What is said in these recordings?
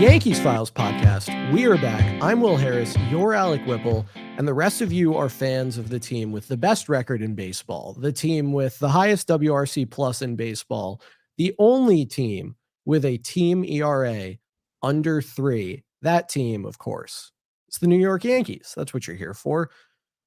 Yankees Files podcast. We are back. I'm Will Harris, you're Alec Whipple, and the rest of you are fans of the team with the best record in baseball, the team with the highest WRC plus in baseball, the only team with a team ERA under 3. That team, of course, is the New York Yankees. That's what you're here for.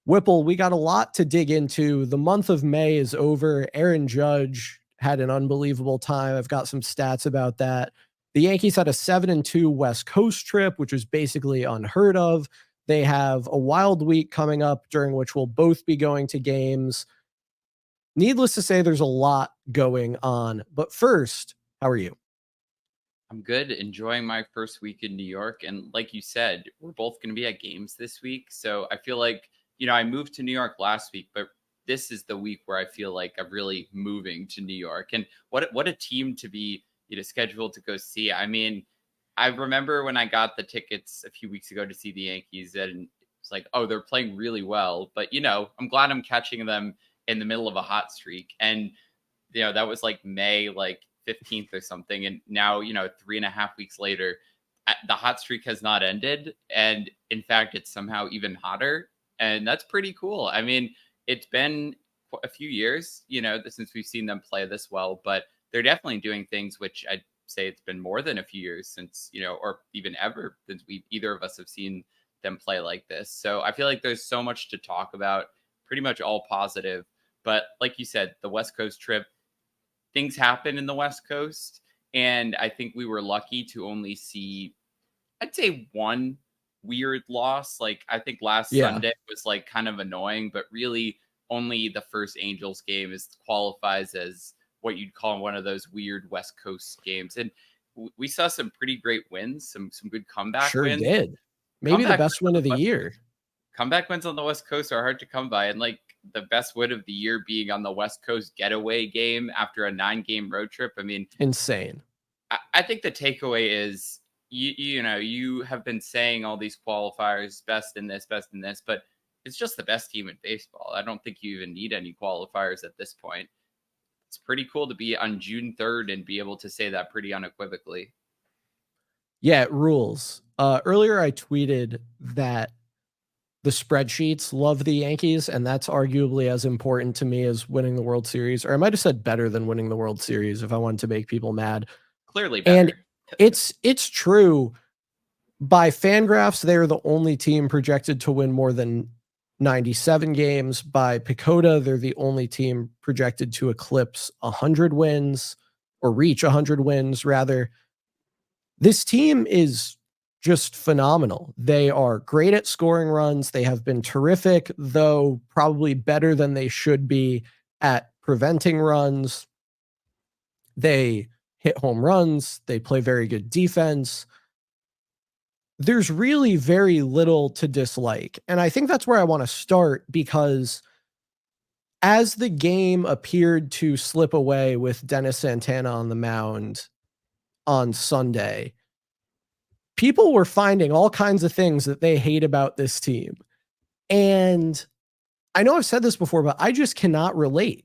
Whipple, we got a lot to dig into. The month of May is over. Aaron Judge had an unbelievable time. I've got some stats about that. The Yankees had a 7-2 West Coast trip, which was basically unheard of. They have a wild week coming up during which we'll both be going to games. Needless to say, there's a lot going on. But first, how are you? I'm good, enjoying my first week in New York. And like you said, we're both going to be at games this week. So I feel like, I moved to New York last week, but this is the week where I feel like I'm really moving to New York. And what a team to be, scheduled to go see. I mean, I remember when I got the tickets a few weeks ago to see the Yankees, and it's like, oh, they're playing really well. But, I'm glad I'm catching them in the middle of a hot streak. And, that was like May, 15th or something. And now, 3.5 weeks later, the hot streak has not ended. And in fact, it's somehow even hotter. And that's pretty cool. I mean, it's been a few years, since we've seen them play this well, but they're definitely doing things which I'd say it's been more than a few years since, or even ever since either of us have seen them play like this. So I feel like there's so much to talk about, pretty much all positive. But like you said, the West Coast trip, things happen in the West Coast. And I think we were lucky to only see, I'd say, one weird loss. Like, I think last Sunday was kind of annoying, but really only the first Angels game qualifies as what you'd call one of those weird West Coast games. And we saw some pretty great wins, some good comeback wins. Sure did. Maybe the best win of the year. Comeback wins on the West Coast are hard to come by. And the best win of the year being on the West Coast getaway game after a 9-game road trip. I mean, insane. I think the takeaway is, you have been saying all these qualifiers, best in this, but it's just the best team in baseball. I don't think you even need any qualifiers at this point. It's pretty cool to be on June 3rd and be able to say that pretty unequivocally. Yeah, it rules. Earlier I tweeted that the spreadsheets love the Yankees, and that's arguably as important to me as winning the World Series. Or I might have said better than winning the World Series if I wanted to make people mad. Clearly better. And it's true. By Fangraphs, they're the only team projected to win more than 97 games. By PECOTA, they're the only team projected to eclipse 100 wins, or reach 100 wins, rather. This team is just phenomenal. They are great at scoring runs. They have been terrific, though probably better than they should be, at preventing runs. They hit home runs. They play very good defense. There's really very little to dislike. And I think that's where I want to start, because as the game appeared to slip away with Dennis Santana on the mound on Sunday, people were finding all kinds of things that they hate about this team. And I know I've said this before, but I just cannot relate.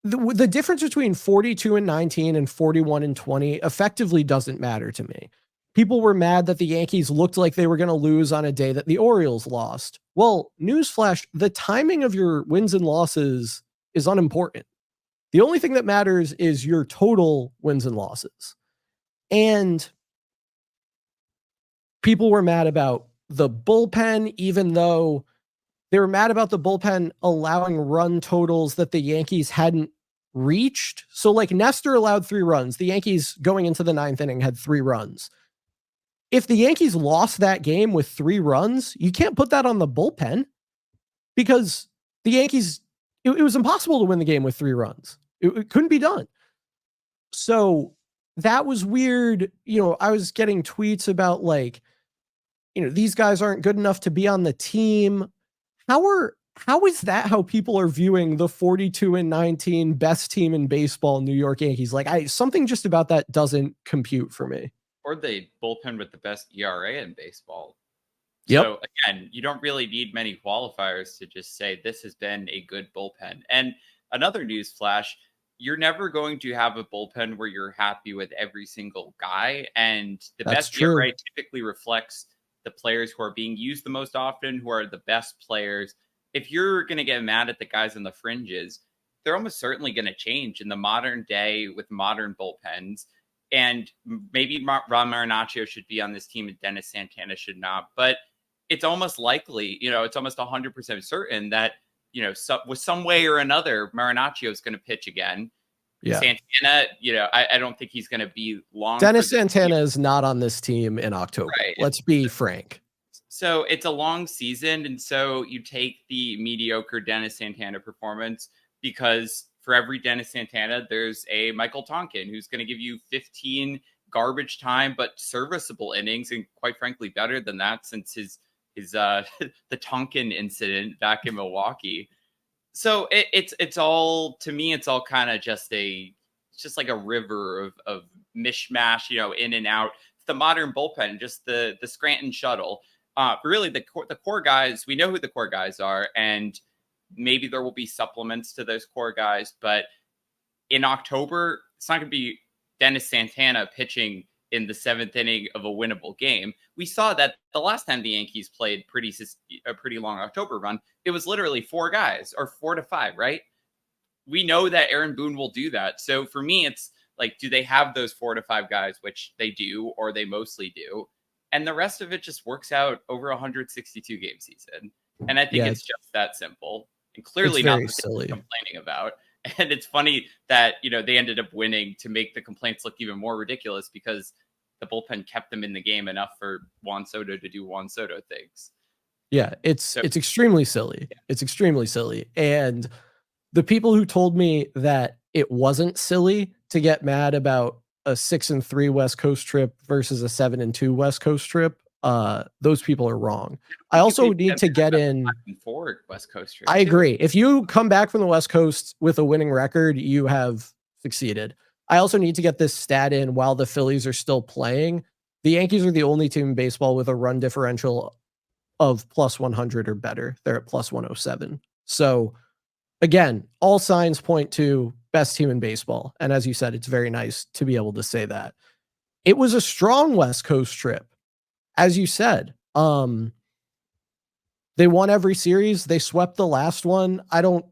The difference between 42-19 and 41-20 effectively doesn't matter to me. People were mad that the Yankees looked like they were going to lose on a day that the Orioles lost. Well, newsflash, the timing of your wins and losses is unimportant. The only thing that matters is your total wins and losses. And people were mad about the bullpen, even though they were mad about the bullpen allowing run totals that the Yankees hadn't reached. So Nestor allowed 3 runs. The Yankees going into the 9th inning had 3 runs. If the Yankees lost that game with 3 runs, you can't put that on the bullpen, because the Yankees, it was impossible to win the game with 3 runs. It couldn't be done. So that was weird. I was getting tweets about these guys aren't good enough to be on the team. How is that how people are viewing the 42-19 best team in baseball, New York Yankees? Something just about that doesn't compute for me. Or the bullpen with the best ERA in baseball. Yep. So again, you don't really need many qualifiers to just say this has been a good bullpen. And another news flash, you're never going to have a bullpen where you're happy with every single guy. And the That's best true. ERA typically reflects the players who are being used the most often, who are the best players. If you're going to get mad at the guys on the fringes, they're almost certainly going to change in the modern day with modern bullpens. And maybe Ron Marinaccio should be on this team and Dennis Santana should not. But it's almost likely, it's almost 100% certain that, with some way or another, Marinaccio is going to pitch again. Yeah. Santana, I don't think he's going to be long. Dennis Santana is not on this team in October. Right. Let's be frank. So it's a long season. And so you take the mediocre Dennis Santana performance, because for every Dennis Santana, there's a Michael Tonkin who's going to give you 15 garbage time, but serviceable innings. And quite frankly, better than that since his the Tonkin incident back in Milwaukee. So it's all, to me, it's all kind of just like a river of mishmash, in and out. The modern bullpen, just the Scranton shuttle. Really, the core guys, we know who the core guys are, and maybe there will be supplements to those core guys. But in October, it's not going to be Dennis Santana pitching in the 7th inning of a winnable game. We saw that the last time the Yankees played a pretty long October run, it was literally 4 guys, or 4 to 5, right? We know that Aaron Boone will do that. So for me, it's like, do they have those 4 to 5 guys, which they do, or they mostly do? And the rest of it just works out over a 162 game season. And I think it's just that simple, and clearly not silly complaining about. And it's funny that, they ended up winning to make the complaints look even more ridiculous, because the bullpen kept them in the game enough for Juan Soto to do Juan Soto things. Yeah, it's extremely silly. Yeah. It's extremely silly. And the people who told me that it wasn't silly to get mad about a 6-3 West Coast trip versus a 7-2 West Coast trip, those people are wrong. I also need to get in 5-4 West Coast trip. I agree. If you come back from the West Coast with a winning record, you have succeeded. I also need to get this stat in while the Phillies are still playing. The Yankees are the only team in baseball with a run differential of plus 100 or better. They're at plus 107. So again, all signs point to best team in baseball. And as you said, it's very nice to be able to say that. It was a strong West Coast trip. As you said, they won every series. They swept the last one. I don't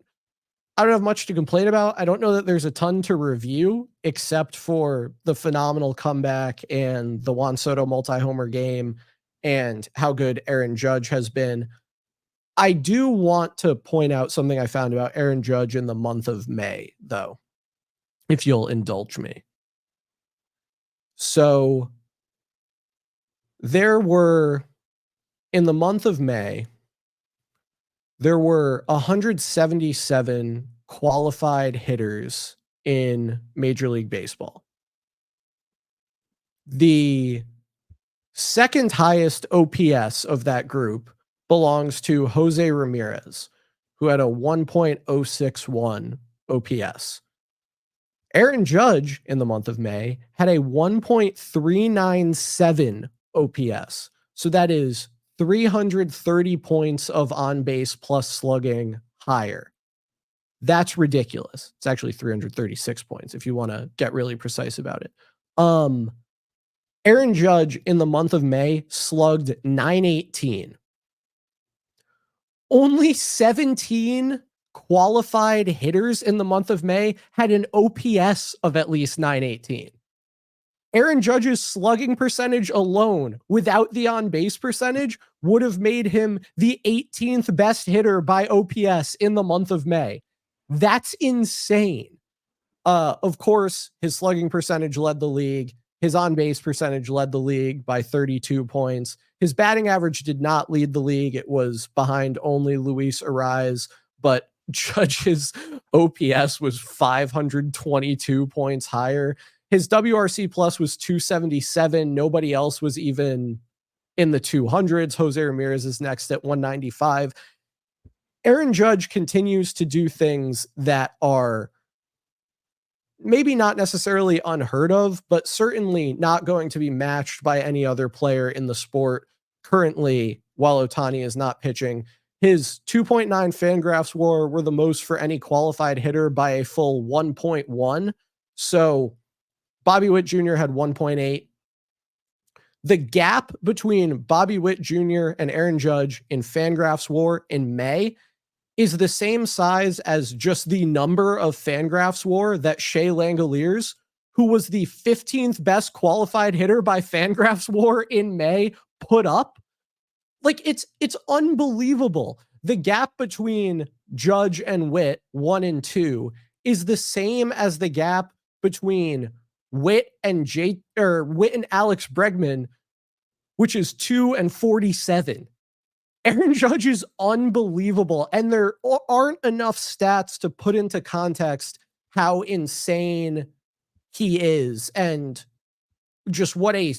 have much to complain about. I don't know that there's a ton to review, except for the phenomenal comeback and the Juan Soto multi-homer game and how good Aaron Judge has been. I do want to point out something I found about Aaron Judge in the month of May, though, if you'll indulge me. So there were, in the month of May, there were 177 qualified hitters in Major League Baseball. The second highest OPS of that group belongs to Jose Ramirez, who had a 1.061 OPS. Aaron Judge in the month of May had a 1.397 OPS. So that is 330 points of on-base plus slugging higher. That's ridiculous. It's actually 336 points if you want to get really precise about it. Aaron Judge in the month of May slugged 918. Only 17 qualified hitters in the month of May had an OPS of at least 918. Aaron Judge's slugging percentage alone, without the on-base percentage, would have made him the 18th best hitter by OPS in the month of May. That's insane. Of course, his slugging percentage led the league. His on-base percentage led the league by 32 points. His batting average did not lead the league. It was behind only Luis Ariz, but Judge's OPS was 522 points higher. His WRC plus was 277. Nobody else was even in the 200s. Jose Ramirez is next at 195. Aaron Judge continues to do things that are maybe not necessarily unheard of, but certainly not going to be matched by any other player in the sport currently while Ohtani is not pitching. His 2.9 Fangraphs WAR were the most for any qualified hitter by a full 1.1. So Bobby Witt Jr. had 1.8. The gap between Bobby Witt Jr. and Aaron Judge in Fangraphs WAR in May is the same size as just the number of Fangraphs WAR that Shea Langoliers, who was the 15th best qualified hitter by Fangraphs WAR in May, put up. Like, it's unbelievable. The gap between Judge and Witt, 1 and 2, is the same as the gap between Witt and Alex Bregman, which is 2 and 47. Aaron Judge is unbelievable, and there aren't enough stats to put into context how insane he is and just what a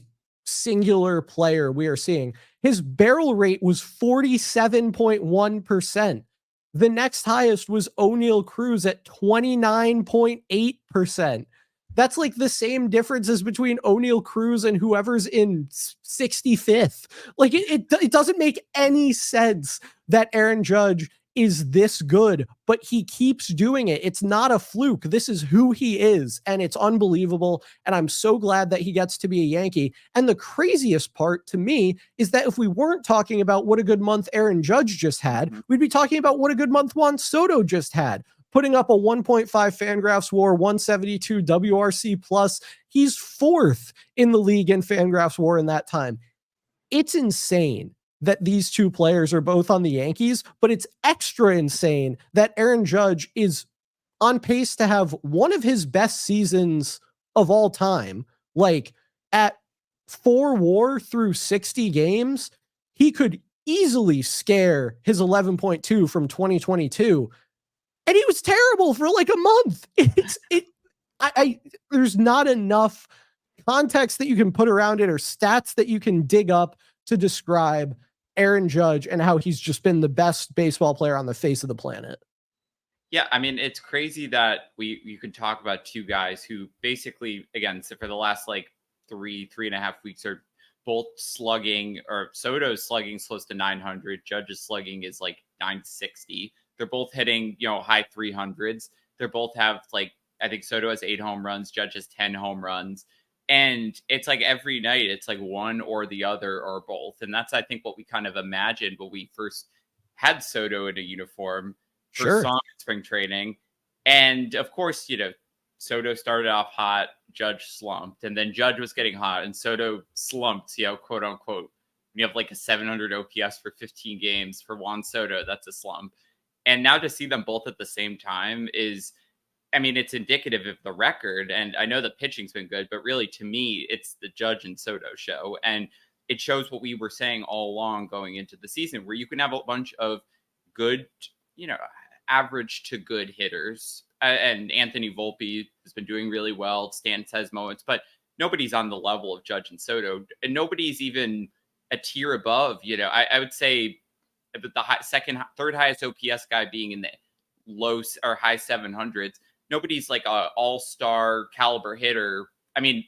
singular player we are seeing. His barrel rate was 47.1%. The next highest was O'Neal Cruz at 29.8%. That's like the same differences between O'Neal Cruz and whoever's in 65th. Like, it doesn't make any sense that Aaron Judge is this good, but he keeps doing it. It's not a fluke. This is who he is, and it's unbelievable. And I'm so glad that he gets to be a Yankee. And the craziest part to me is that if we weren't talking about what a good month Aaron Judge just had, we'd be talking about what a good month Juan Soto just had, putting up a 1.5 Fangraphs WAR, 172 WRC plus. He's 4th in the league in Fangraphs WAR in that time. It's insane that these two players are both on the Yankees, but it's extra insane that Aaron Judge is on pace to have one of his best seasons of all time. Like, at 4 WAR through 60 games, he could easily scare his 11.2 from 2022. And he was terrible for like a month. There's not enough context that you can put around it or stats that you can dig up to describe Aaron Judge and how he's just been the best baseball player on the face of the planet. Yeah, I mean, it's crazy that you could talk about two guys who basically, again, so for the last like 3.5 weeks are both slugging, or Soto's slugging is close to 900. Judge's slugging is like 960. They're both hitting, high 300s. They both have like, I think Soto has 8 home runs, Judge has 10 home runs. And it's like every night, it's like one or the other or both. And that's, I think, what we kind of imagined when we first had Soto in a uniform. First saw him in spring training. And of course, Soto started off hot, Judge slumped, and then Judge was getting hot and Soto slumped, quote unquote. When you have like a 700 OPS for 15 games for Juan Soto, that's a slump. And now to see them both at the same time is, I mean, it's indicative of the record. And I know the pitching's been good, but really to me, it's the Judge and Soto show. And it shows what we were saying all along going into the season, where you can have a bunch of good, average to good hitters. And Anthony Volpe has been doing really well. Stan has moments, but nobody's on the level of Judge and Soto. And nobody's even a tier above. I would say the third highest OPS guy being in the low or high 700s. Nobody's like a all-star caliber hitter. I mean,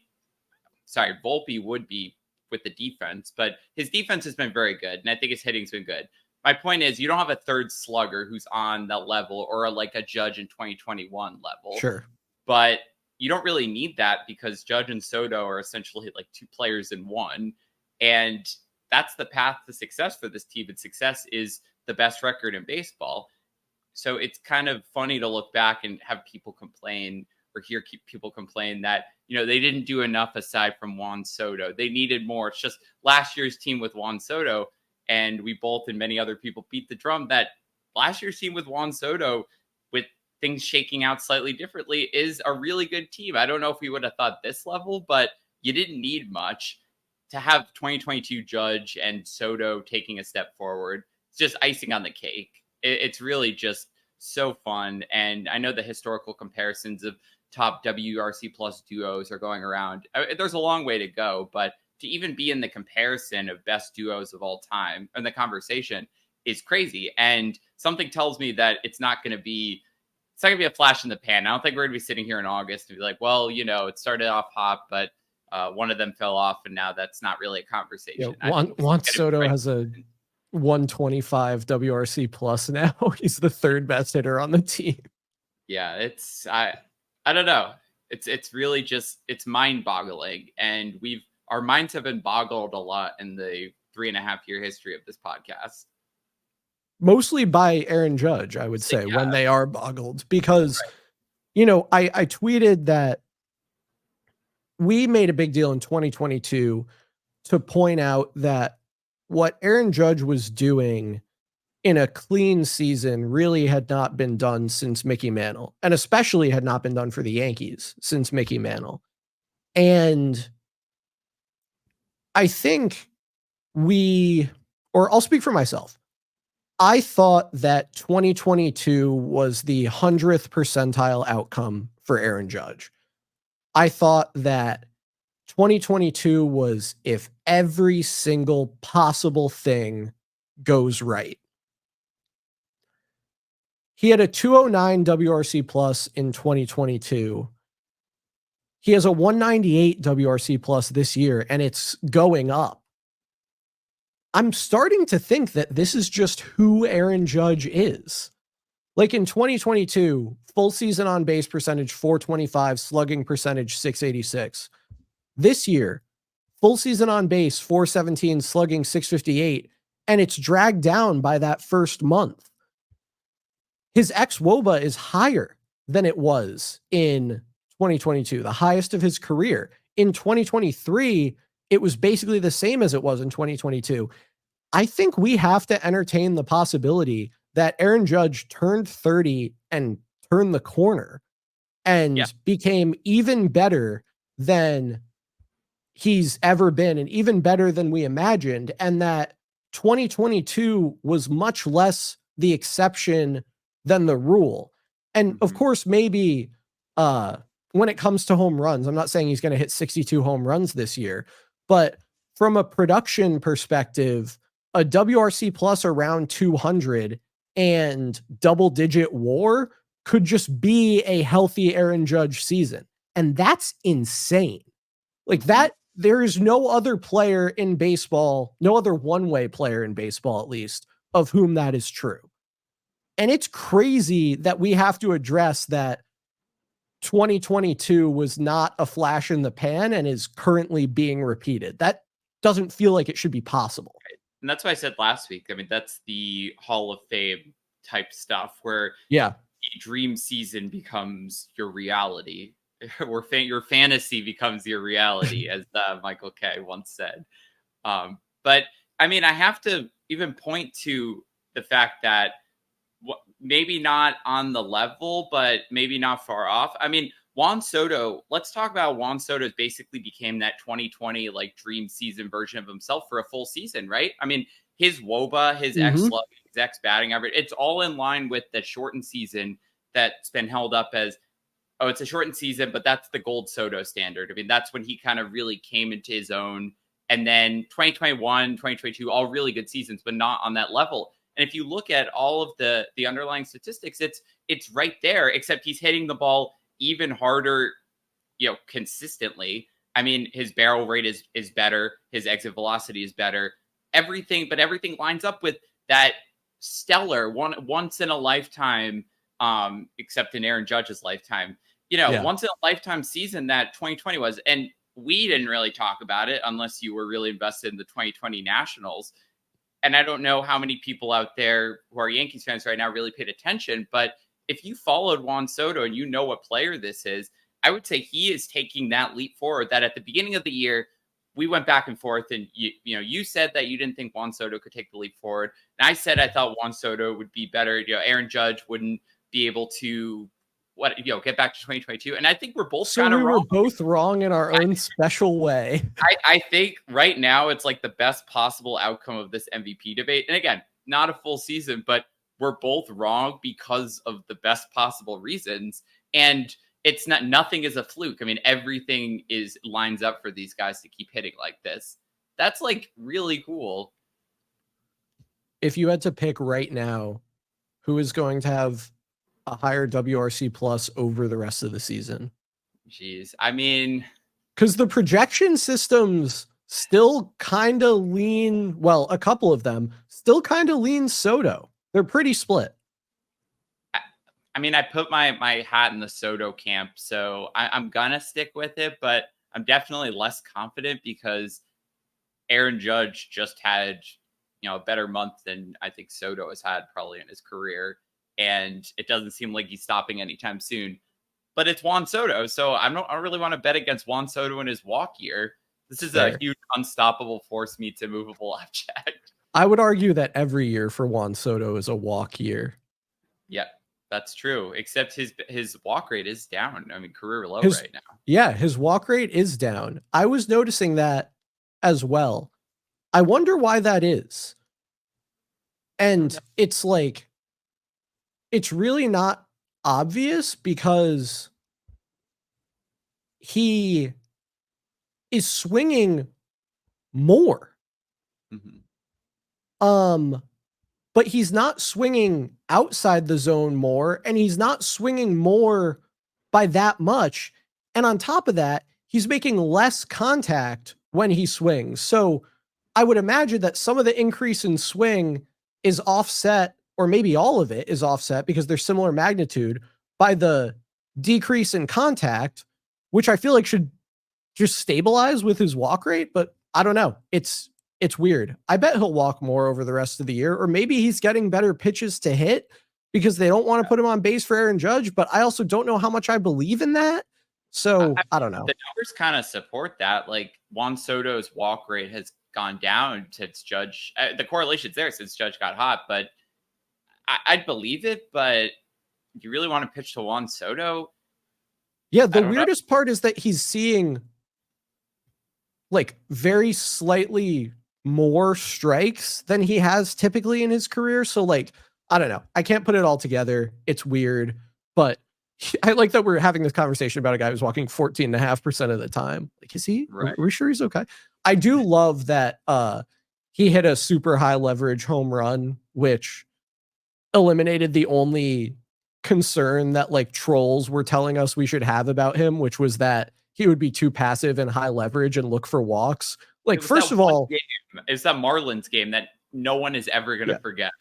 sorry, Volpe would be with the defense, but his defense has been very good, and I think his hitting's been good. My point is, you don't have a third slugger who's on that level, or like a Judge in 2021 level. Sure. But you don't really need that, because Judge and Soto are essentially like two players in one. And that's the path to success for this team. And success is the best record in baseball. So it's kind of funny to look back and have people complain, or hear people complain that, they didn't do enough aside from Juan Soto. They needed more. It's just last year's team with Juan Soto. And we both and many other people beat the drum that last year's team with Juan Soto, with things shaking out slightly differently, is a really good team. I don't know if we would have thought this level, but you didn't need much to have 2022 Judge and Soto taking a step forward. It's just icing on the cake. It's really just so fun. And I know the historical comparisons of top WRC plus duos are going around. There's a long way to go, but to even be in the comparison of best duos of all time and the conversation is crazy. And something tells me that it's not going to be a flash in the pan. I don't think we're going to be sitting here in August and be like, well, it started off hot, but one of them fell off, and now that's not really a conversation. Juan Soto has a 125 WRC plus now. He's the third best hitter on the team. Yeah, it's I don't know. It's really just it's mind boggling, and our minds have been boggled a lot in the 3.5 year history of this podcast. Mostly by Aaron Judge, I would So, say, yeah, when they are boggled, because I tweeted that we made a big deal in 2022 to point out that what Aaron Judge was doing in a clean season really had not been done since Mickey Mantle, and especially had not been done for the Yankees since Mickey Mantle. And I think or I'll speak for myself. I thought that 2022 was the 100th percentile outcome for Aaron Judge. I thought that 2022 was if every single possible thing goes right. He had a 209 WRC plus in 2022. He has a 198 WRC plus this year, and it's going up. I'm starting to think that this is just who Aaron Judge is. Like in 2022, full season on base percentage 425, slugging percentage 686. This year, full season on base 417, slugging 658, and it's dragged down by that first month. His ex-WOBA is higher than it was in 2022, the highest of his career. In 2023, it was basically the same as it was in 2022. I think we have to entertain the possibility that Aaron Judge turned 30 and turned the corner and became even better than he's ever been, and even better than we imagined, and that 2022 was much less the exception than the rule. And of course, maybe when it comes to home runs, I'm not saying he's going to hit 62 home runs this year, but from a production perspective, a WRC plus around 200 and double digit WAR could just be a healthy Aaron Judge season. And that's insane. Like that, there is no other player in baseball, no other one-way player in baseball, at least, of whom that is true. And it's crazy that we have to address that 2022 was not a flash in the pan and is currently being repeated. That doesn't feel like it should be possible. And that's why I said last week. I mean, that's the Hall of Fame type stuff where the dream season becomes your reality, where your fantasy becomes your reality, as Michael K once said. But I mean, I have to even point to the fact that maybe not on the level, but maybe not far off. I mean, Juan Soto, let's talk about Juan Soto basically became that 2020 like dream season version of himself for a full season, right? I mean, his WOBA, his X slug, his X batting average, it's all in line with the shortened season that's been held up as, oh, it's a shortened season, but that's the gold Soto standard. I mean, that's when he kind of really came into his own. And then 2021, 2022, all really good seasons, but not on that level. And if you look at all of the underlying statistics, it's right there, except he's hitting the ball even harder, consistently. I mean, his barrel rate is better. His exit velocity is better. Everything lines up with that stellar once in a lifetime, except in Aaron Judge's lifetime, once in a lifetime season that 2020 was. And we didn't really talk about it unless you were really invested in the 2020 Nationals. And I don't know how many people out there who are Yankees fans right now really paid attention, but if you followed Juan Soto and you know what player this is, I would say he is taking that leap forward that at the beginning of the year, we went back and forth, and you said that you didn't think Juan Soto could take the leap forward. And I said I thought Juan Soto would be better. Aaron Judge wouldn't be able to get back to 2022. And I think we're both kind of wrong. We were both wrong in our own special way. I think right now it's like the best possible outcome of this MVP debate. And again, not a full season, but we're both wrong because of the best possible reasons. And it's nothing is a fluke. I mean, everything lines up for these guys to keep hitting like this. That's like really cool. If you had to pick right now, who is going to have a higher WRC plus over the rest of the season? Jeez. I mean, because the projection systems still kind of lean, well, a couple of them still kind of lean Soto. They're pretty split. I mean, I put my hat in the Soto camp, so I'm gonna stick with it, but I'm definitely less confident because Aaron Judge just had, a better month than I think Soto has had probably in his career, and it doesn't seem like he's stopping anytime soon. But it's Juan Soto, so I don't really want to bet against Juan Soto in his walk year. This is Fair. a huge unstoppable force meets immovable object. I would argue that every year for Juan Soto is a walk year. Yeah, that's true. Except his walk rate is down. I mean, career low His, right now. yeah, his walk rate is down. I was noticing that as well. I wonder why that is. And it's like, it's really not obvious because he is swinging more. Mm-hmm. But he's not swinging outside the zone more, and he's not swinging more by that much. And on top of that, he's making less contact when he swings. So I would imagine that some of the increase in swing is offset, or maybe all of it is offset because they're similar magnitude by the decrease in contact, which I feel like should just stabilize with his walk rate. But I don't know. It's weird. I bet he'll walk more over the rest of the year, or maybe he's getting better pitches to hit because they don't want to put him on base for Aaron Judge. But I also don't know how much I believe in that. So I don't know. The numbers kind of support that. Like Juan Soto's walk rate has gone down since Judge. The correlation's there since Judge got hot, but I'd believe it. But you really want to pitch to Juan Soto? Yeah, the weirdest part is that he's seeing like very slightly more strikes than he has typically in his career. So like, I don't know. I can't put it all together. It's weird, but I like that we're having this conversation about a guy who's walking 14.5% of the time. Like, is he? Right. Are we sure he's okay? I do love that he hit a super high leverage home run, which eliminated the only concern that like trolls were telling us we should have about him, which was that he would be too passive and high leverage and look for walks. Like, first of all, it's that Marlins game that no one is ever going to forget.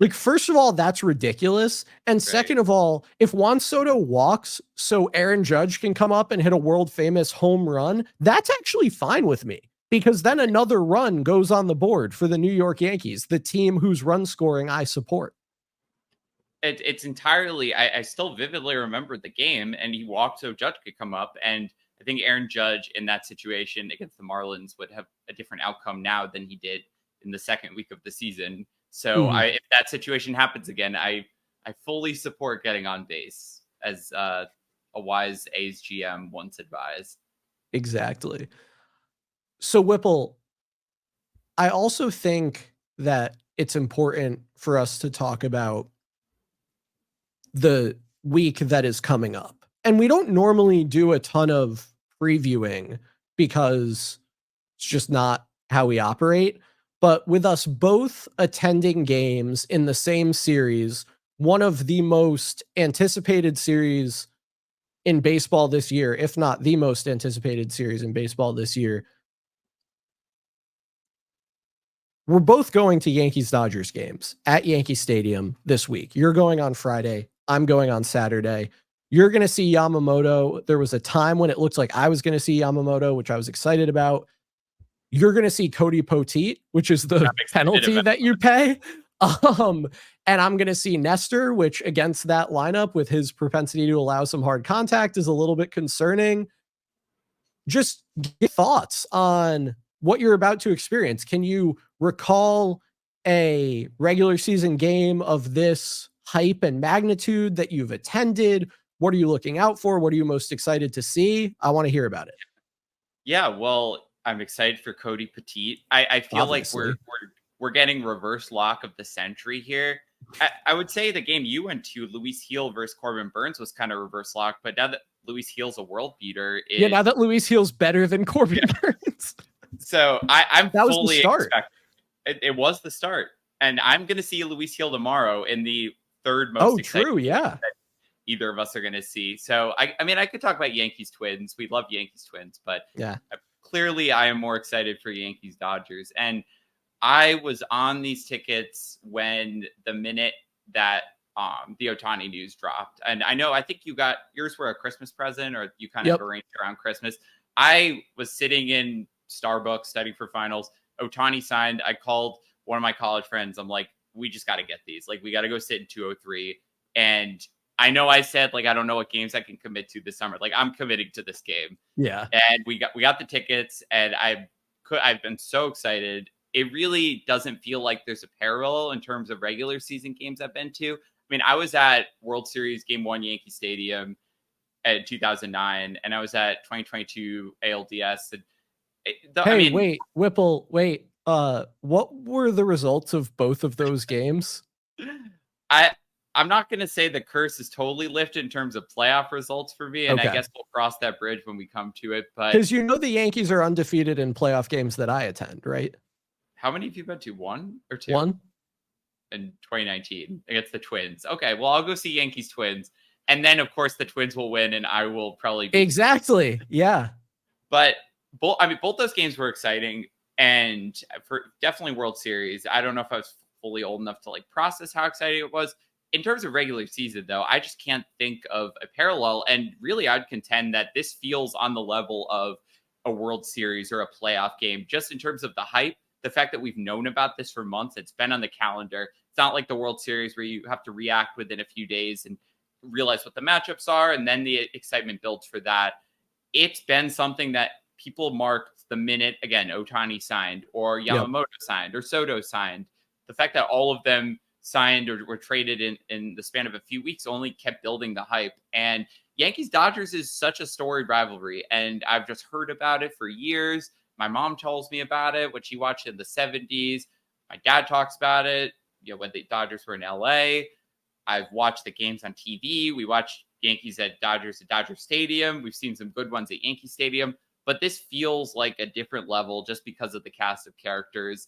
Like, first of all, that's ridiculous. And second of all, if Juan Soto walks so Aaron Judge can come up and hit a world famous home run, that's actually fine with me because then another run goes on the board for the New York Yankees, the team whose run scoring I support. It's entirely, I still vividly remember the game, and he walked so Judge could come up. And I think Aaron Judge in that situation against the Marlins would have a different outcome now than he did in the second week of the season. So if that situation happens again, I fully support getting on base, as a wise A's GM once advised. Exactly. So Whipple, I also think that it's important for us to talk about the week that is coming up. And we don't normally do a ton of previewing because it's just not how we operate. But with us both attending games in the same series, one of the most anticipated series in baseball this year, if not the most anticipated series in baseball this year, we're both going to Yankees-Dodgers games at Yankee Stadium this week. You're going on Friday. I'm going on Saturday. You're going to see Yamamoto. There was a time when it looked like I was going to see Yamamoto, which I was excited about. You're going to see Cody Poteet, which is the penalty that you pay. And I'm going to see Nestor, which against that lineup with his propensity to allow some hard contact is a little bit concerning. Just get thoughts on what you're about to experience. Can you recall a regular season game of this hype and magnitude that you've attended? What are you looking out for? What are you most excited to see? I want to hear about it. Yeah, well, I'm excited for Cody Poteet. I feel Obviously. like we're getting reverse lock of the century here. I would say the game you went to, Luis Heel versus Corbin Burns, was kind of reverse lock, but now that Luis Heel's a world beater, now that Luis Heel's better than Corbin Burns. So I'm that fully was the start. It was the start. And I'm going to see Luis Heel tomorrow in the third most exciting yeah. that either of us are going to see. So, I mean, I could talk about Yankees Twins. We love Yankees Twins, but yeah, clearly I am more excited for Yankees Dodgers. And I was on these tickets when the minute that the Ohtani news dropped. And I think you got yours were a Christmas present, or you kind of arranged around Christmas. I was sitting in Starbucks studying for finals. Ohtani signed. I called one of my college friends. I'm like, we just got to get these. Like, we got to go sit in 203. And I know I said, like, I don't know what games I can commit to this summer. Like, I'm committing to this game. Yeah. And we got the tickets, and I've been so excited. It really doesn't feel like there's a parallel in terms of regular season games I've been to. I mean, I was at World Series Game 1 Yankee Stadium in 2009, and I was at 2022 ALDS. And wait, Whipple, wait. What were the results of both of those games? I'm not going to say the curse is totally lifted in terms of playoff results for me, and I guess we'll cross that bridge when we come to it. But because the Yankees are undefeated in playoff games that I attend, right? How many have you been to? 1 or 2? 1 in 2019 against the Twins. Okay, well, I'll go see Yankees Twins, and then of course the Twins will win, and I will probably exactly. Yeah, but both those games were exciting, and for definitely World Series. I don't know if I was fully old enough to like process how exciting it was. In terms of regular season, though, I just can't think of a parallel. And really, I'd contend that this feels on the level of a World Series or a playoff game, just in terms of the hype. The fact that we've known about this for months, it's been on the calendar. It's not like the World Series where you have to react within a few days and realize what the matchups are, and then the excitement builds for that. It's been something that people marked the minute, again, Ohtani signed, or Yamamoto signed, or Soto signed. The fact that all of them signed or were traded in the span of a few weeks only kept building the hype. And Yankees-Dodgers is such a storied rivalry, and I've just heard about it for years. My mom tells me about it when she watched it in the 70s. My dad talks about it, when the Dodgers were in LA. I've watched the games on TV. We watched Yankees at Dodger Stadium. We've seen some good ones at Yankee Stadium. But this feels like a different level just because of the cast of characters.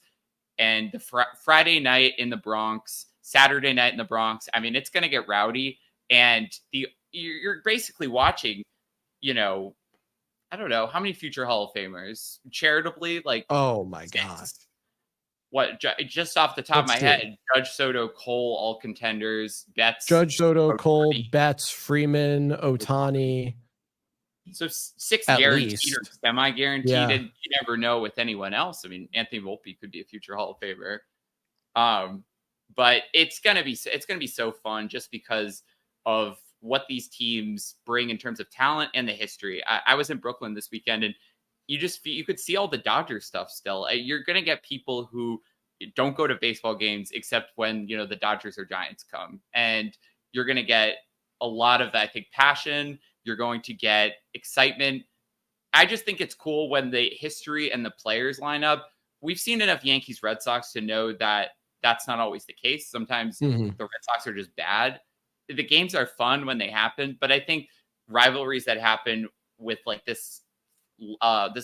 And the Friday night in the Bronx, Saturday night in the Bronx, I mean, it's going to get rowdy. And you're basically watching, I don't know, how many future Hall of Famers? Charitably, like, oh my God. What, just off the top of my head, Judge, Soto, Cole, all contenders. Betts, Judge, Soto, Ohtani. Cole, Betts, Freeman, Ohtani. So 6 at guaranteed least. or semi-guaranteed, Yeah. and you never know with anyone else. I mean, Anthony Volpe could be a future Hall of Famer. But it's gonna be so fun just because of what these teams bring in terms of talent and the history. I was in Brooklyn this weekend, and you could see all the Dodgers stuff still. You're gonna get people who don't go to baseball games except when the Dodgers or Giants come, and you're gonna get a lot of, I think, passion. You're going to get excitement. I just think it's cool when the history and the players line up. We've seen enough Yankees Red Sox to know that that's not always the case. Sometimes the Red Sox are just bad. The games are fun when they happen, but I think rivalries that happen with like this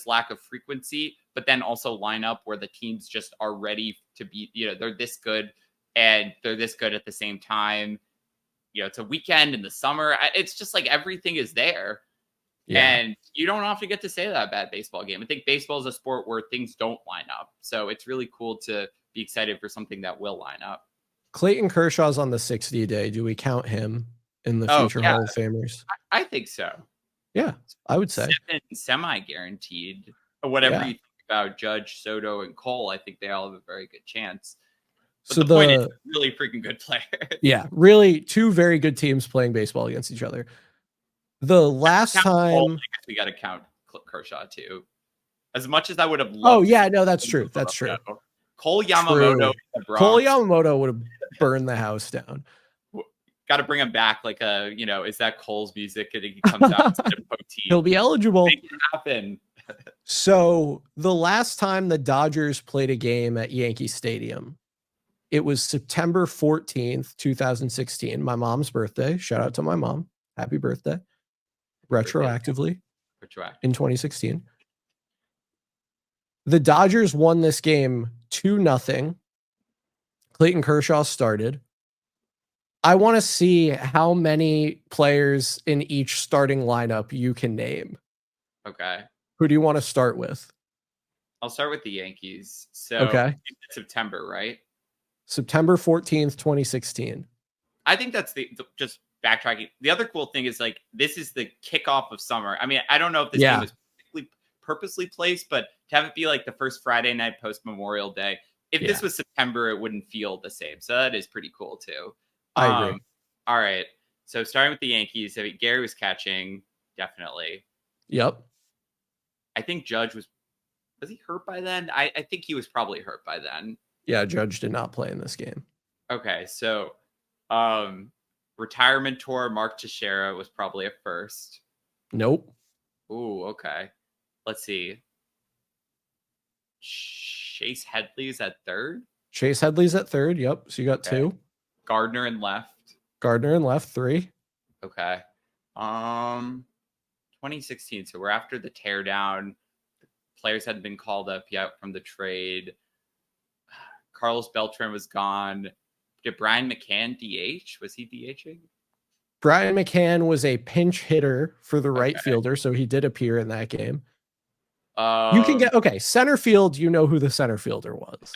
lack of frequency, but then also line up where the teams just are ready to be, they're this good and they're this good at the same time. It's a weekend in the summer. It's just like everything is there. Yeah. And you don't often get to say that about a baseball game. I think baseball is a sport where things don't line up. So it's really cool to be excited for something that will line up. Clayton Kershaw's on the 60 day. Do we count him in the future Hall of Famers? I think so. Yeah, I would say. 7 semi-guaranteed. Whatever you think about Judge, Soto, and Cole, I think they all have a very good chance. But so the point is, really freaking good players. Yeah, really 2 very good teams playing baseball against each other. The last time Cole, I guess we got to count Kershaw too. As much as I would have loved. Oh yeah, no, that's true. That's true. Cole Yamamoto. Cole Yamamoto would have burned the house down. Got to bring him back, like is that Cole's music? And he comes out to he'll be eligible. Make it happen. So the last time the Dodgers played a game at Yankee Stadium, it was September 14th, 2016, my mom's birthday. Shout out to my mom. Happy birthday. Retroactively. In 2016. The Dodgers won this game 2-0. Clayton Kershaw started. I want to see how many players in each starting lineup you can name. Okay. Who do you want to start with? I'll start with the Yankees. So Okay. September, right? September 14th, 2016. I think that's just backtracking. The other cool thing is like this is the kickoff of summer. I mean, I don't know if this game was purposely placed, but to have it be like the first Friday night post Memorial Day. If this was September, it wouldn't feel the same. So that is pretty cool too. I agree. All right. So starting with the Yankees, Gary was catching, definitely. Yep. I think Judge was he hurt by then? I think he was probably hurt by then. Yeah, Judge did not play in this game. Okay, so retirement tour, Mark Teixeira was probably a first. Nope. Ooh, okay. Let's see. Chase Headley's at third. Chase Headley's at third. Yep. So you got two. Gardner in left. Gardner in left, three. Okay. 2016. So we're after the teardown. Players hadn't been called up yet from the trade. Carlos Beltran was gone. Did Brian McCann DH? Was he DHing? Brian McCann was a pinch hitter for the right fielder, so he did appear in that game. You can get center field. You know who the center fielder was?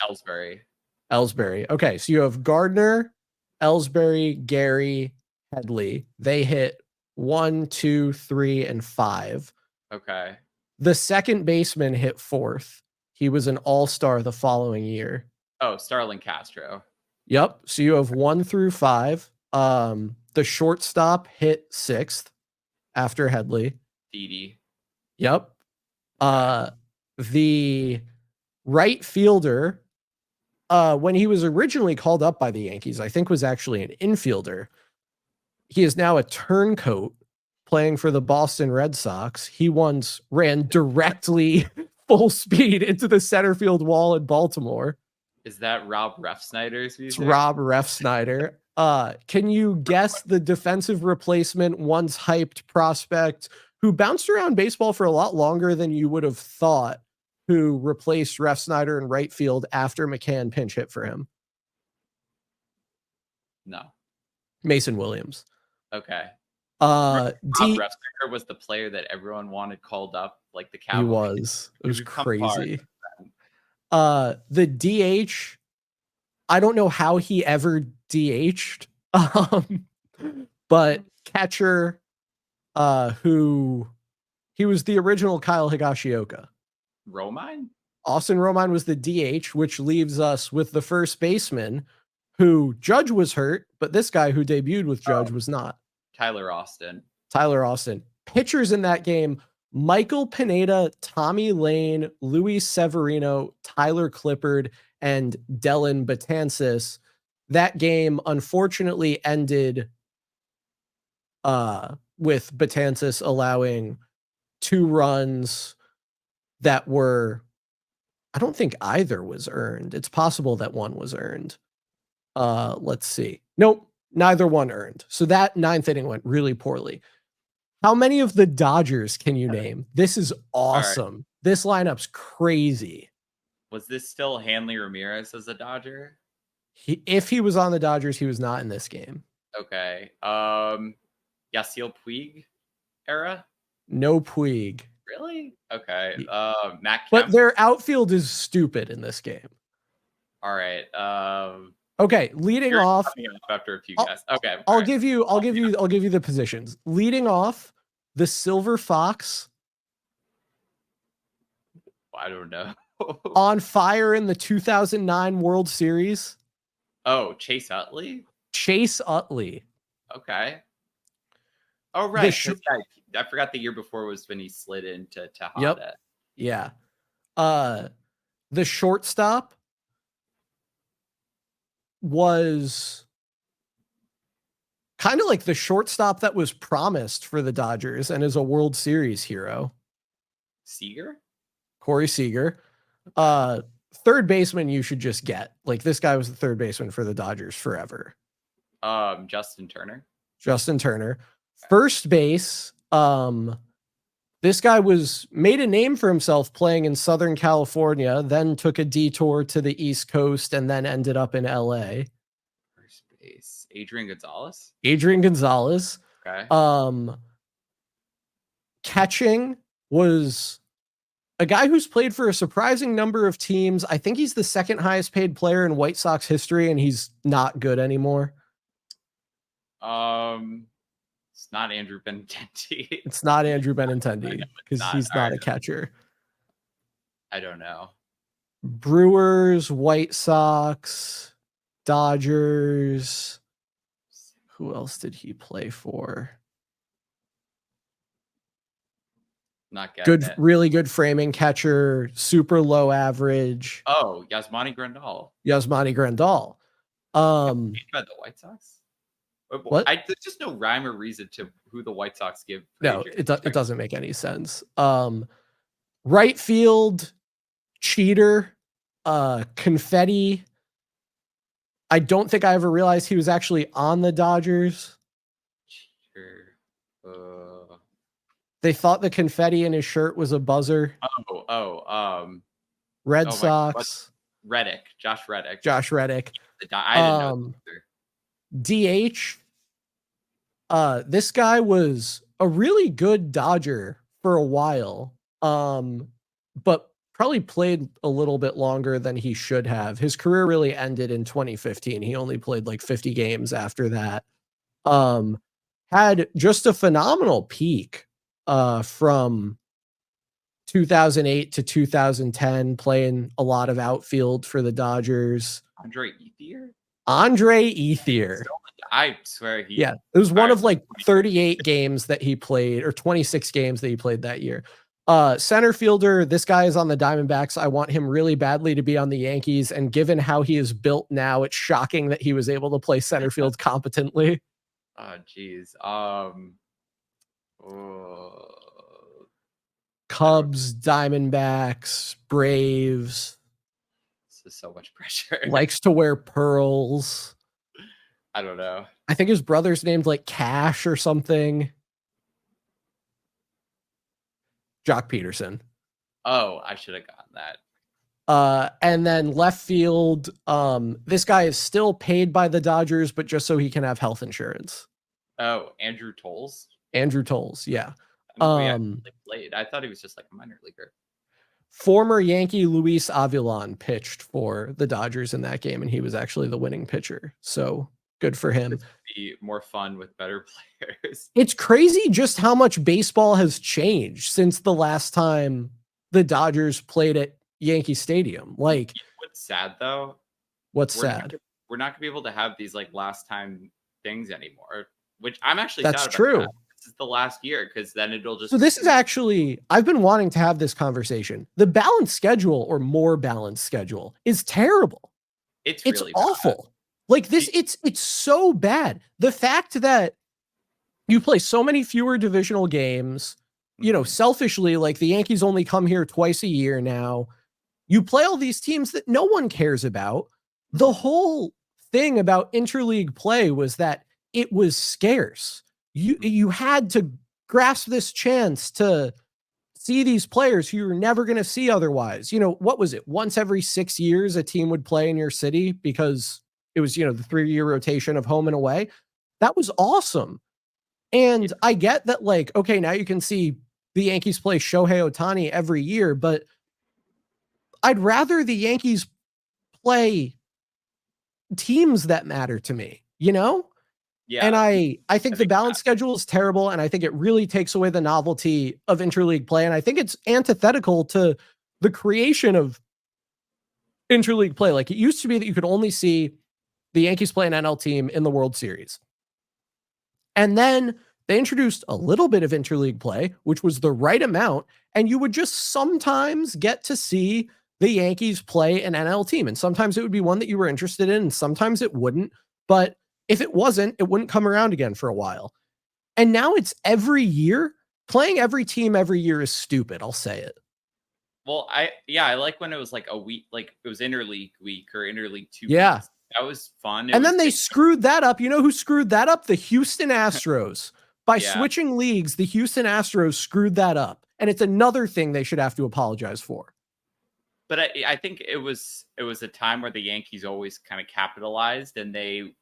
Ellsbury. Okay, so you have Gardner, Ellsbury, Gary, Headley. They hit 1, 2, 3, and 5. Okay. The second baseman hit fourth. He was an all-star the following year. Oh, Starlin Castro. Yep. So you have 1 through 5. The shortstop hit sixth after Headley. Didi. Yep. The right fielder, when he was originally called up by the Yankees, I think was actually an infielder. He is now a turncoat playing for the Boston Red Sox. He once ran directly full speed into the center field wall in Baltimore. Is that Rob Refsnyder's music? It's Rob Refsnyder. Can you guess the defensive replacement, once hyped prospect who bounced around baseball for a lot longer than you would have thought, who replaced Refsnyder in right field after McCann pinch hit for him? No. Mason Williams. Okay. Rob Refsnyder was the player that everyone wanted called up, like the Cowboys. He was. It was crazy. The DH, I don't know how he ever DH'd, but catcher, who he was the original Kyle Higashioka. Romine? Austin Romine was the DH, which leaves us with the first baseman, who Judge was hurt, but this guy who debuted with Judge was not. Tyler Austin. Pitchers in that game: Michael Pineda, Tommy Lane, Luis Severino, Tyler Clippard, and Dellin Betances. That game unfortunately ended with Betances allowing 2 runs that were, I don't think either was earned. It's possible that one was earned. Let's see. Nope, neither one earned. So that 9th inning went really poorly. How many of the Dodgers can you name? This is awesome. Right. This lineup's crazy. Was this still Hanley Ramirez as a Dodger? If he was on the Dodgers, he was not in this game. Okay. Yasiel Puig era? No Puig. Really? Okay. Matt Kemp. But their outfield is stupid in this game. All right. Okay, leading off after a few guys. Okay. I'll give you the positions. Leading off, the Silver Fox. I don't know. On fire in the 2009 World Series. Oh, Chase Utley? Okay. Oh, right. I forgot the year before was when he slid into Tejada. Yep. Yeah. The shortstop was kind of like the shortstop that was promised for the Dodgers and is a World Series hero. Corey Seager. Third baseman you should just get. Like, this guy was the third baseman for the Dodgers forever. Justin Turner. First base, this guy made a name for himself playing in Southern California, then took a detour to the East Coast, and then ended up in LA. First base, Adrian Gonzalez. Okay. Catching was a guy who's played for a surprising number of teams. I think he's the second highest paid player in White Sox history, and he's not good anymore. It's not Andrew Benintendi. It's not Andrew Benintendi because he's not a catcher. I don't know. Brewers, White Sox, Dodgers. Who else did he play for? Not good, it. Really good framing catcher, super low average. Oh, Yasmani Grandal. By the White Sox? What? There's just no rhyme or reason to who the White Sox give. No, it doesn't make any sense. Right field, cheater, confetti. I don't think I ever realized he was actually on the Dodgers. Cheater. They thought the confetti in his shirt was a buzzer. Red Sox. Reddick. Josh Reddick. I didn't know. DH. This guy was a really good Dodger for a while, but probably played a little bit longer than he should have. His career really ended in 2015. He only played like 50 games after that. Had just a phenomenal peak from 2008 to 2010, playing a lot of outfield for the Dodgers. Andre Ethier. I swear it was one of like 38 games that he played, or 26 games that he played that year. Center fielder, this guy is on the Diamondbacks. I want him really badly to be on the Yankees, and given how he is built now, it's shocking that he was able to play center field competently. Oh, geez. Cubs, Diamondbacks, Braves. This is so much pressure. Likes to wear pearls. I don't know. I think his brother's named like Cash or something. Jock Peterson. Oh, I should have gotten that. And then left field, this guy is still paid by the Dodgers, but just so he can have health insurance. Oh, Andrew Tolles, yeah. Played. I thought he was just like a minor leaguer. Former Yankee Luis Avilan pitched for the Dodgers in that game, and he was actually the winning pitcher. So good for him. This would be more fun with better players. It's crazy just how much baseball has changed since the last time the Dodgers played at Yankee Stadium. Like, what's sad though? What's sad? We're not gonna be able to have these like last time things anymore, which I'm actually that's sad about true. That. This is the last year, because then it'll just. So this is actually, I've been wanting to have this conversation. The balanced schedule, or more balanced schedule, is terrible. It's really awful. Bad. Like this, it's so bad. The fact that you play so many fewer divisional games, you know, selfishly, like the Yankees only come here twice a year now. You play all these teams that no one cares about. The whole thing about interleague play was that it was scarce. You had to grasp this chance to see these players who you're never going to see otherwise. You know, what was it? Once every 6 years, a team would play in your city because it was, you know, the 3-year rotation of home and away. That was awesome. And I get that, like, okay, now you can see the Yankees play Shohei Ohtani every year, but I'd rather the Yankees play teams that matter to me, you know? Yeah. And I think the balance schedule is terrible, and I think it really takes away the novelty of interleague play, and I think it's antithetical to the creation of interleague play. Like, it used to be that you could only see the Yankees play an NL team in the World Series. And then they introduced a little bit of interleague play, which was the right amount, and you would just sometimes get to see the Yankees play an NL team. And sometimes it would be one that you were interested in, and sometimes it wouldn't. But if it wasn't, it wouldn't come around again for a while. And now it's every year. Playing every team every year is stupid. I'll say it. Well, I like when it was like a week, like it was interleague week or interleague 2 weeks. Yeah. That was fun. And then they screwed that up. You know who screwed that up? The Houston Astros. By switching leagues, the Houston Astros screwed that up. And it's another thing they should have to apologize for. But I think it was a time where the Yankees always kind of capitalized, and they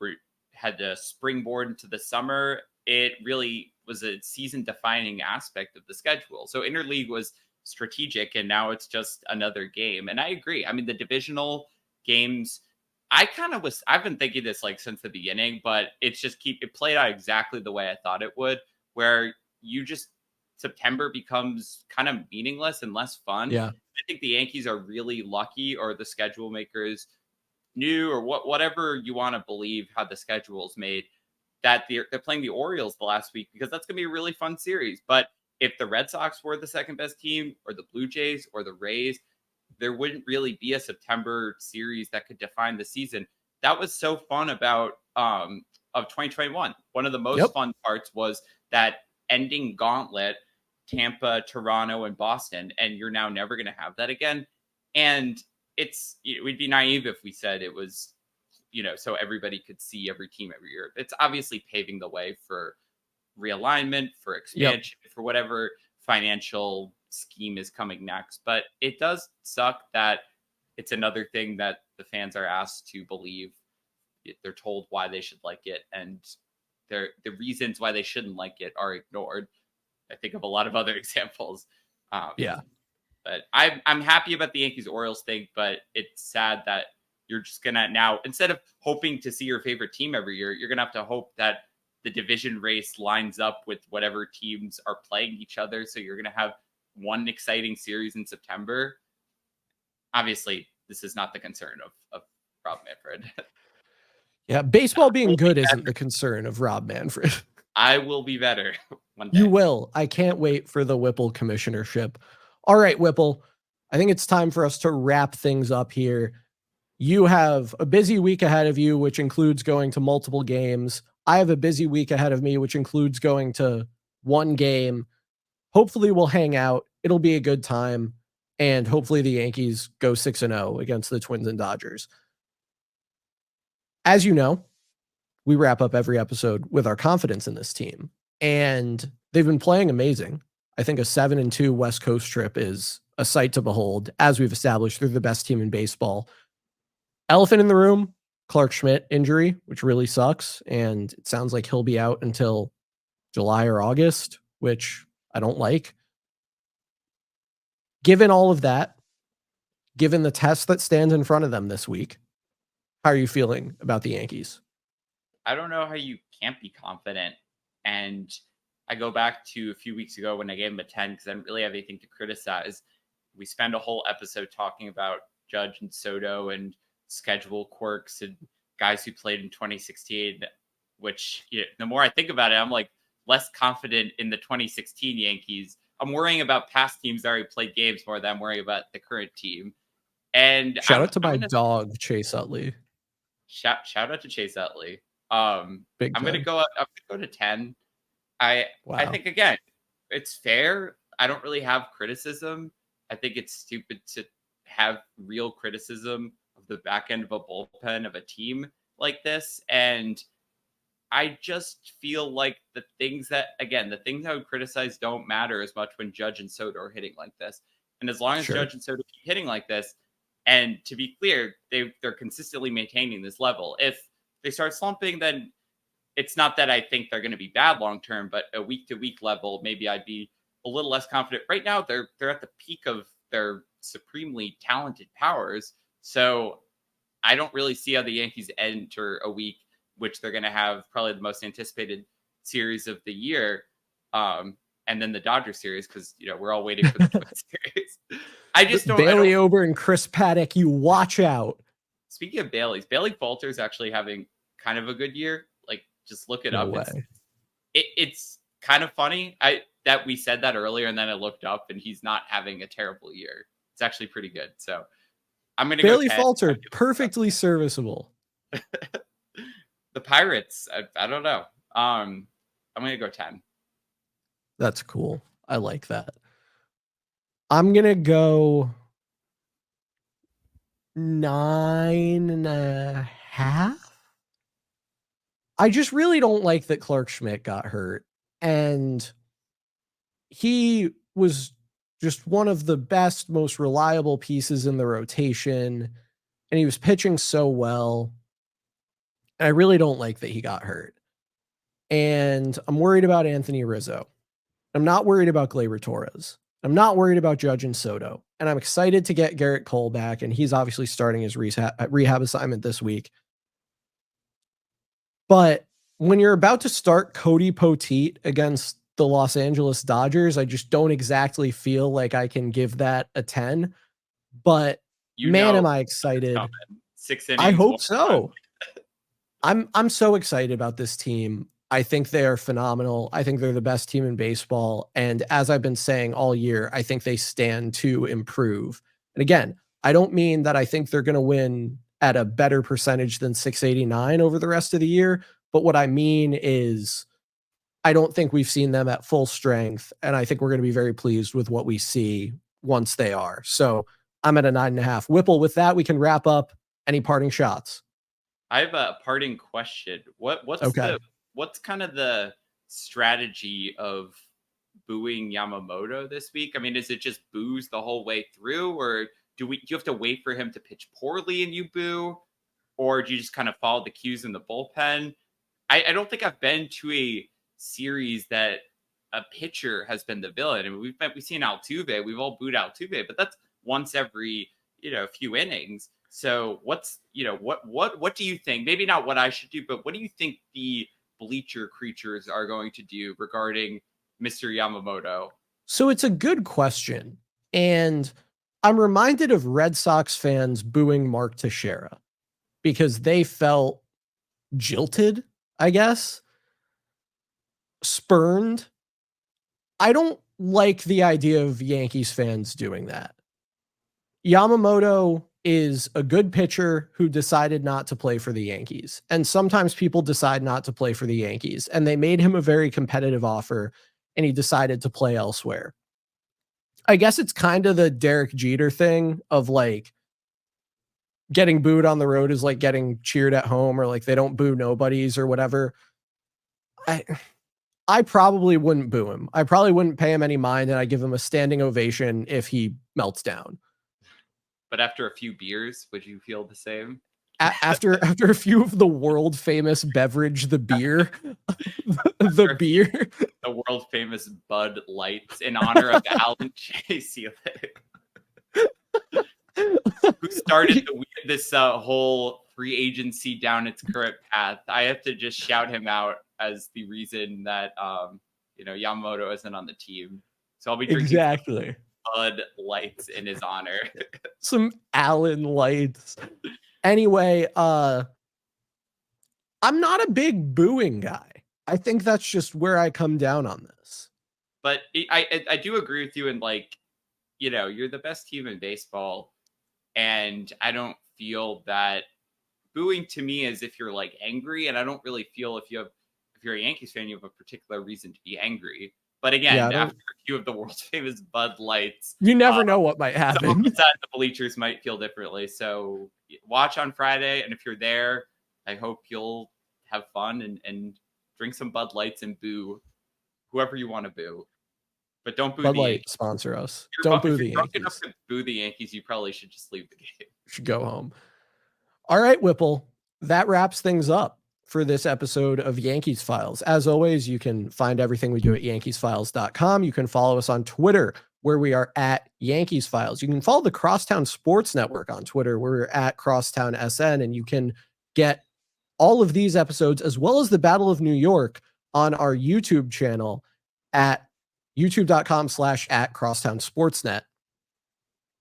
had to springboard into the summer. It really was a season-defining aspect of the schedule. So interleague was strategic, and now it's just another game. And I agree. I mean, the divisional games, I've been thinking this like since the beginning, but it played out exactly the way I thought it would, where you just September becomes kind of meaningless and less fun. Yeah. I think the Yankees are really lucky, or the schedule makers knew, or whatever you want to believe how the schedule's made, that they're playing the Orioles the last week, because that's going to be a really fun series. But if the Red Sox were the second best team, or the Blue Jays, or the Rays, there wouldn't really be a September series that could define the season. That was so fun about of 2021. One of the most fun parts was that ending gauntlet, Tampa, Toronto, and Boston, and you're now never going to have that again. And we'd be naive if we said it was, so everybody could see every team every year. It's obviously paving the way for realignment, for expansion, for whatever financial scheme is coming next. But it does suck that it's another thing that the fans are asked to believe. They're told why they should like it, and the reasons why they shouldn't like it are ignored. I think of a lot of other examples. But I'm happy about the Yankees Orioles thing, but it's sad that you're just gonna now, instead of hoping to see your favorite team every year, you're gonna have to hope that the division race lines up with whatever teams are playing each other. So you're gonna have one exciting series in September. Obviously, this is not the concern of Rob Manfred. Yeah, baseball being good isn't the concern of Rob Manfred. I will be better one day. You will. I can't wait for the Whipple commissionership. All right, Whipple, I think it's time for us to wrap things up here. You have a busy week ahead of you, which includes going to multiple games. I have a busy week ahead of me, which includes going to one game. Hopefully we'll hang out. It'll be a good time. And hopefully the Yankees go 6-0 against the Twins and Dodgers. As you know, we wrap up every episode with our confidence in this team. And they've been playing amazing. I think a 7-2 West Coast trip is a sight to behold. As we've established, they're the best team in baseball. Elephant in the room, Clark Schmidt injury, which really sucks. And it sounds like he'll be out until July or August, which I don't like. Given all of that, given the test that stands in front of them this week, how are you feeling about the Yankees? I don't know how you can't be confident. And I go back to a few weeks ago when I gave him a 10 because I didn't really have anything to criticize. We spent a whole episode talking about Judge and Soto and schedule quirks and guys who played in 2016, which the more I think about it, I'm like less confident in the 2016 Yankees. I'm worrying about past teams that already played games more than I'm worrying about the current team. And shout out to my dog, Chase Utley. Shout out to Chase Utley. I'm gonna go to 10. I think, again, it's fair. I don't really have criticism. I think it's stupid to have real criticism of the back end of a bullpen of a team like this. And I just feel like the things I would criticize don't matter as much when Judge and Soto are hitting like this. And as long as Judge and Soto keep hitting like this, and to be clear, they're consistently maintaining this level. If they start slumping, then it's not that I think they're going to be bad long term, but a week to week level, maybe I'd be a little less confident. Right now, they're at the peak of their supremely talented powers. So I don't really see how the Yankees enter a week, which they're going to have probably the most anticipated series of the year. And then the Dodgers series, because we're all waiting for the Twins series. I just don't. Bailey Ober and Chris Paddock, you watch out. Speaking of Bailey Falter is actually having kind of a good year. Like, just look it up. It's kind of funny that we said that earlier, and then I looked up, and he's not having a terrible year. It's actually pretty good. So I'm going to go Bailey Falter, perfectly serviceable. The Pirates, I don't know. I'm going to go 10. That's cool. I like that. I'm going to go 9.5. I just really don't like that Clark Schmidt got hurt. And he was just one of the best, most reliable pieces in the rotation. And he was pitching so well. And I really don't like that he got hurt. And I'm worried about Anthony Rizzo. I'm not worried about Gleyber Torres. I'm not worried about Judge and Soto. And I'm excited to get Garrett Cole back. And he's obviously starting his rehab assignment this week. But when you're about to start Cody Poteet against the Los Angeles Dodgers, I just don't exactly feel like I can give that a 10. But man, am I excited. 6 innings. I hope so. I'm so excited about this team. I think they are phenomenal. I think they're the best team in baseball. And as I've been saying all year, I think they stand to improve. And again, I don't mean that I think they're going to win at a better percentage than 689 over the rest of the year. But what I mean is I don't think we've seen them at full strength. And I think we're going to be very pleased with what we see once they are. So I'm at a 9.5. Whipple, with that, we can wrap up. Any parting shots? I have a parting question. What's kind of the strategy of booing Yamamoto this week? I mean, is it just boos the whole way through, or do you have to wait for him to pitch poorly and you boo, or do you just kind of follow the cues in the bullpen? I don't think I've been to a series that a pitcher has been the villain. I mean, we've seen Altuve, we've all booed Altuve, but that's once every few innings. So what do you think? Maybe not what I should do, but what do you think the bleacher creatures are going to do regarding Mr. Yamamoto? So it's a good question. And I'm reminded of Red Sox fans booing Mark Teixeira because they felt jilted, I guess, spurned. I don't like the idea of Yankees fans doing that. Yamamoto is a good pitcher who decided not to play for the Yankees. And sometimes people decide not to play for the Yankees, and they made him a very competitive offer, and he decided to play elsewhere. I guess it's kind of the Derek Jeter thing of like getting booed on the road is like getting cheered at home, or like they don't boo nobodies or whatever. I probably wouldn't boo him. I probably wouldn't pay him any mind, and I give him a standing ovation if he melts down. But after a few beers, would you feel the same? After a few of the world famous beverage, the beer, the world famous Bud Lights in honor of Alan J. Seelig, who started this whole free agency down its current path. I have to just shout him out as the reason that Yamamoto isn't on the team. So I'll be drinking Bud Lights in his honor. Some Allen Lights. Anyway, I'm not a big booing guy. I think that's just where I come down on this. But I do agree with you in you're the best team in baseball, and I don't feel that booing to me is if you're like angry, and I don't really feel if you're a Yankees fan, you have a particular reason to be angry. But again, after a few of the world's famous Bud Lights, you never know what might happen. Some inside the bleachers might feel differently. So watch on Friday, and if you're there, I hope you'll have fun and drink some Bud Lights and boo whoever you want to boo. But don't boo Bud the Light Yankees. Sponsor us. Don't boo the Yankees. Enough to boo the Yankees, you probably should just leave the game. You should go home. All right, Whipple. That wraps things up for this episode of Yankees Files. As always, you can find everything we do at YankeesFiles.com. You can follow us on Twitter, where we are at Yankees Files. You can follow the Crosstown Sports Network on Twitter, where we're at Crosstown SN, and you can get all of these episodes, as well as the Battle of New York, on our YouTube channel at youtube.com/@CrosstownSportsNet.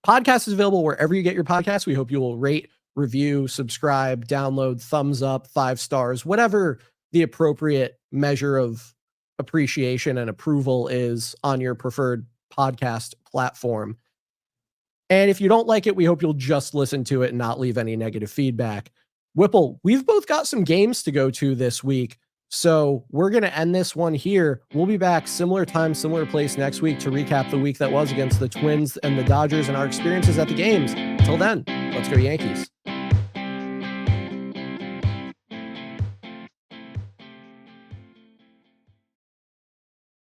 Podcast is available wherever you get your podcasts. We hope you will rate, review, subscribe, download, thumbs up, 5 stars, whatever the appropriate measure of appreciation and approval is on your preferred podcast platform. And if you don't like it, we hope you'll just listen to it and not leave any negative feedback. Whipple, we've both got some games to go to this week, so we're going to end this one here. We'll be back similar time, similar place next week to recap the week that was against the Twins and the Dodgers and our experiences at the games. Until then, let's go Yankees.